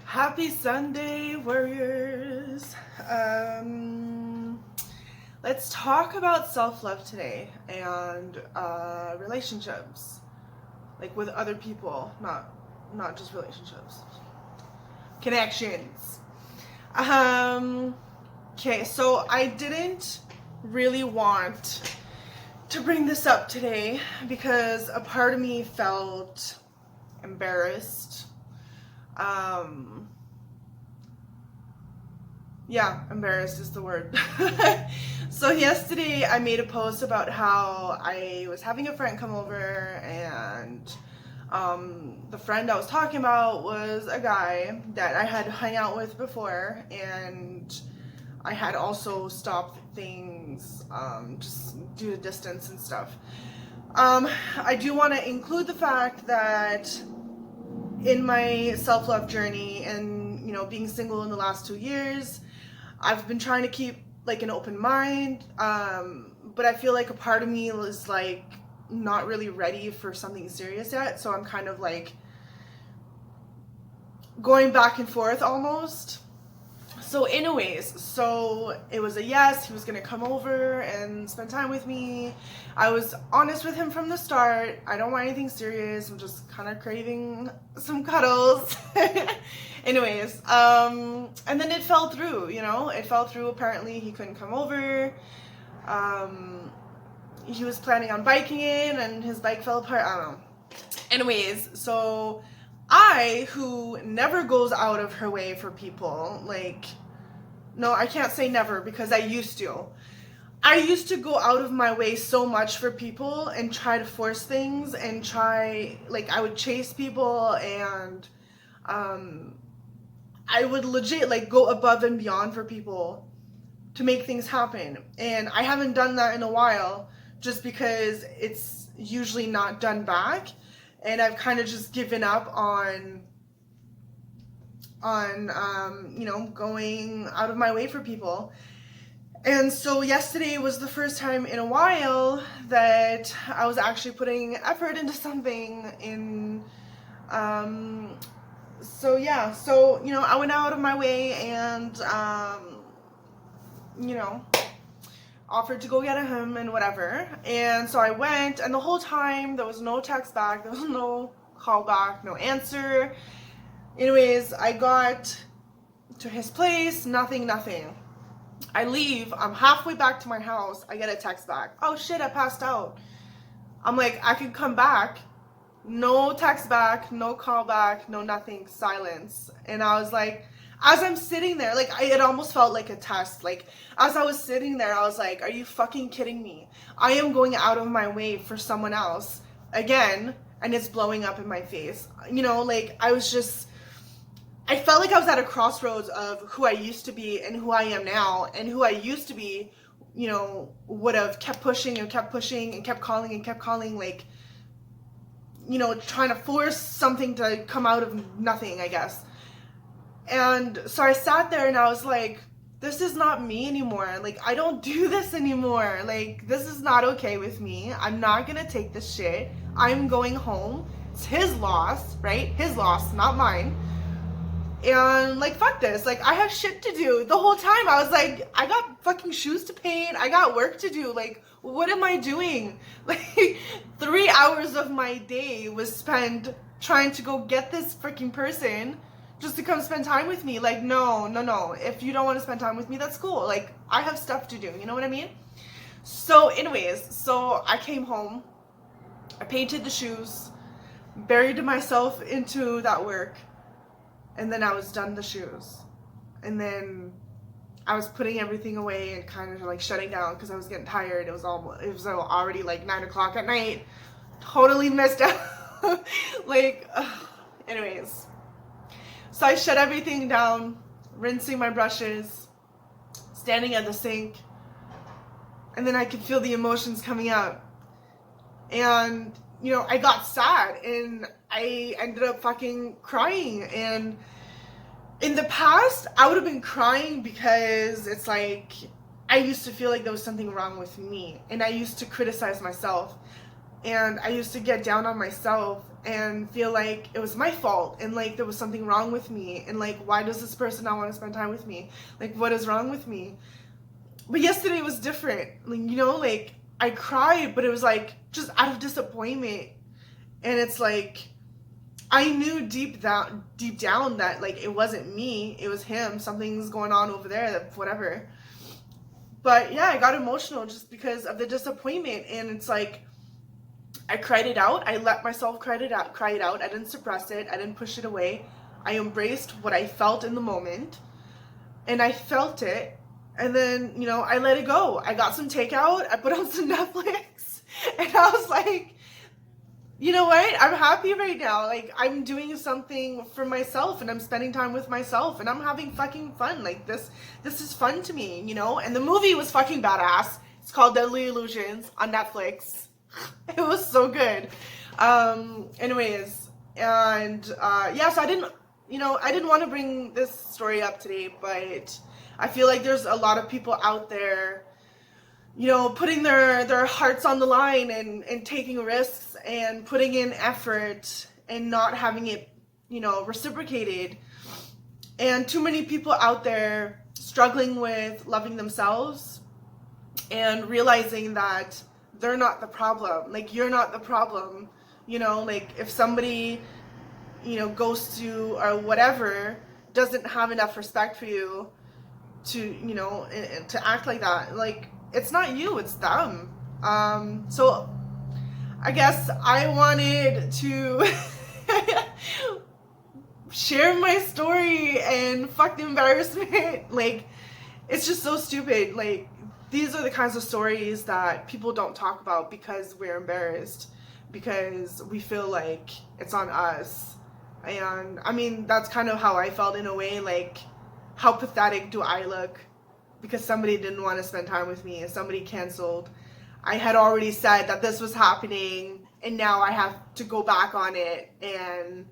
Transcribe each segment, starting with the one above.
Happy Sunday, warriors. Let's talk about self-love today and relationships, like with other people, not just relationships, connections. Okay, so I didn't really want to bring this up today because a part of me felt embarrassed. Yeah, embarrassed is the word. So yesterday I made a post about how I was having a friend come over, and the friend I was talking about was a guy that I had hung out with before, and I had also stopped things just due to distance and stuff. I do want to include the fact that in my self-love journey and being single in the last 2 years, I've been trying to keep like an open mind, but I feel like a part of me is like not really ready for something serious yet, so I'm kind of like going back and forth almost. So anyways, so it was a yes, he was gonna come over and spend time with me. I was honest with him from the start. I don't want anything serious. I'm just kind of craving some cuddles. Anyways, and then it fell through, it fell through. Apparently he couldn't come over. He was planning on biking in and his bike fell apart. I don't know. Anyways, so I, who never goes out of her way for people, no, I can't say never because I used to. I used to go out of my way so much for people and try to force things and I would chase people, and I would legit go above and beyond for people to make things happen. And I haven't done that in a while just because it's usually not done back. And I've kind of just given up on going out of my way for people. And so yesterday was the first time in a while that I was actually putting effort into something. So I went out of my way and offered to go get him and whatever. And so I went, and the whole time there was no text back, there was no call back, no answer. Anyways, I got to his place, nothing. I leave, I'm halfway back to my house, I get a text back. Oh shit, I passed out. I'm like, I could come back. No text back, no call back, no nothing, silence. And I was like, as I'm sitting there, it almost felt like a test. As I was sitting there, I was like, are you fucking kidding me? I am going out of my way for someone else again, and it's blowing up in my face. I felt like I was at a crossroads of who I used to be and who I am now. And who I used to be, would have kept pushing and kept calling, trying to force something to come out of nothing, I guess. And so I sat there and I was like, this is not me anymore. I don't do this anymore. This is not okay with me. I'm not gonna take this shit. I'm going home. It's his loss, right? His loss, not mine. And fuck this. I have shit to do. The whole time I was like, I got fucking shoes to paint. I got work to do. What am I doing? 3 hours of my day was spent trying to go get this freaking person just to come spend time with me. No. If you don't want to spend time with me, that's cool. I have stuff to do. You know what I mean? So anyways, so I came home. I painted the shoes, buried myself into that work. And then I was done the shoes. And then I was putting everything away and kind of shutting down because I was getting tired. It was already 9 o'clock at night. Totally messed up. Anyways. So I shut everything down, rinsing my brushes, standing at the sink. And then I could feel the emotions coming out. And, I got sad and I ended up fucking crying. And in the past, I would have been crying because it's I used to feel like there was something wrong with me. And I used to criticize myself. And I used to get down on myself and feel like it was my fault, and like there was something wrong with me, and like, why does this person not want to spend time with me? Like, what is wrong with me? But yesterday was different. Like, you know, like I cried, but it was like just out of disappointment. And it's like I knew deep down that like it wasn't me, it was him. Something's going on over there, that whatever. But yeah, I got emotional just because of the disappointment, and it's like I cried it out. I let myself cry it out. I didn't suppress it. I didn't push it away. I embraced what I felt in the moment, and I felt it. And then, you know, I let it go. I got some takeout. I put on some Netflix, and I was like, you know what? I'm happy right now. Like, I'm doing something for myself, and I'm spending time with myself, and I'm having fucking fun. Like, this is fun to me, you know? And the movie was fucking badass. It's called Deadly Illusions on Netflix. It was so good. Anyways, and yeah, so I didn't want to bring this story up today, but I feel like there's a lot of people out there, you know, putting their hearts on the line, and taking risks and putting in effort and not having it, you know, reciprocated. And too many people out there struggling with loving themselves and realizing that they're not the problem. Like, you're not the problem. You know, like if somebody, you know, ghosts you or whatever, doesn't have enough respect for you to, you know, to act like that, like, it's not you, it's them. So I guess I wanted to share my story and fuck the embarrassment. Like, it's just so stupid. Like, these are the kinds of stories that people don't talk about because we're embarrassed, because we feel like it's on us. And I mean, that's kind of how I felt in a way. Like, how pathetic do I look because somebody didn't want to spend time with me and somebody canceled? I had already said that this was happening, and now I have to go back on it and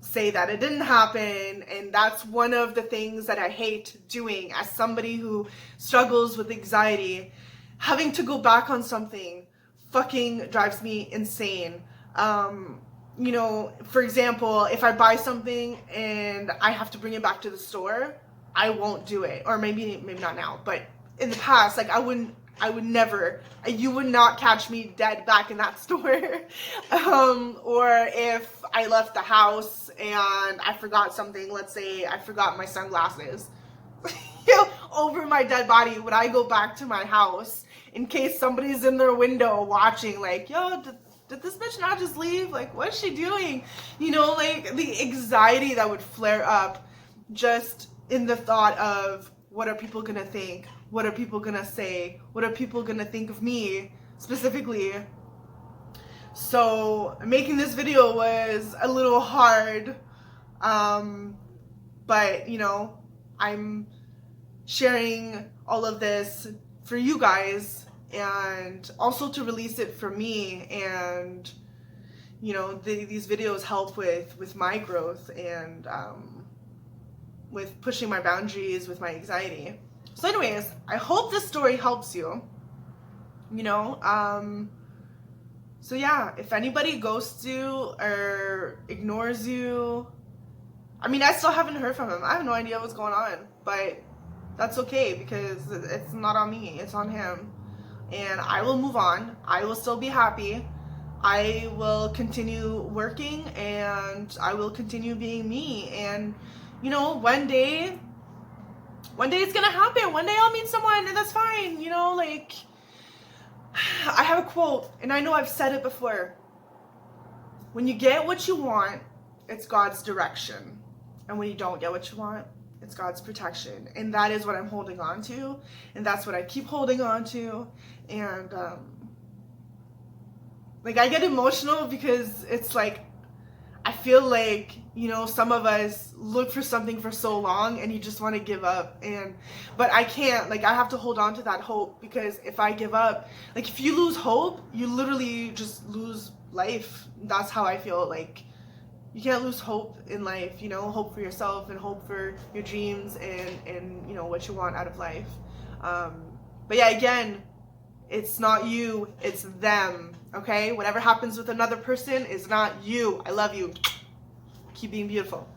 say that it didn't happen. And that's one of the things that I hate doing as somebody who struggles with anxiety. Having to go back on something fucking drives me insane. You know, for example, if I buy something and I have to bring it back to the store, I won't do it. Or maybe not now, but in the past, like, I would never, you would not catch me dead back in that store. Or if I left the house and I forgot something, let's say I forgot my sunglasses, you know, over my dead body, would I go back to my house in case somebody's in their window watching, like, yo, did this bitch not just leave? Like, what's she doing? You know, like, the anxiety that would flare up just in the thought of, what are people gonna think? What are people gonna say? What are people gonna think of me specifically? So making this video was a little hard, but you know, I'm sharing all of this for you guys, and also to release it for me. And you know, these videos help with my growth and with pushing my boundaries with my anxiety. So anyways, I hope this story helps you, you know. So yeah, if anybody ghosts you or ignores you, I mean, I still haven't heard from him. I have no idea what's going on, but that's okay because it's not on me, it's on him. And I will move on. I will still be happy. I will continue working, and I will continue being me. And you know, one day it's gonna happen. One day I'll meet someone, and that's fine. You know, like, I have a quote, and I know I've said it before. When you get what you want, it's God's direction. And when you don't get what you want, it's God's protection. And that is what I'm holding on to. And that's what I keep holding on to. And, like, I get emotional because it's like, I feel like, you know, some of us look for something for so long and you just want to give up. But I can't. Like, I have to hold on to that hope, because if I give up, like, if you lose hope, you literally just lose life. That's how I feel. Like, you can't lose hope in life, you know, hope for yourself and hope for your dreams and you know, what you want out of life. But yeah, again, it's not you, it's them. Okay? Whatever happens with another person is not you. I love you. Keep being beautiful.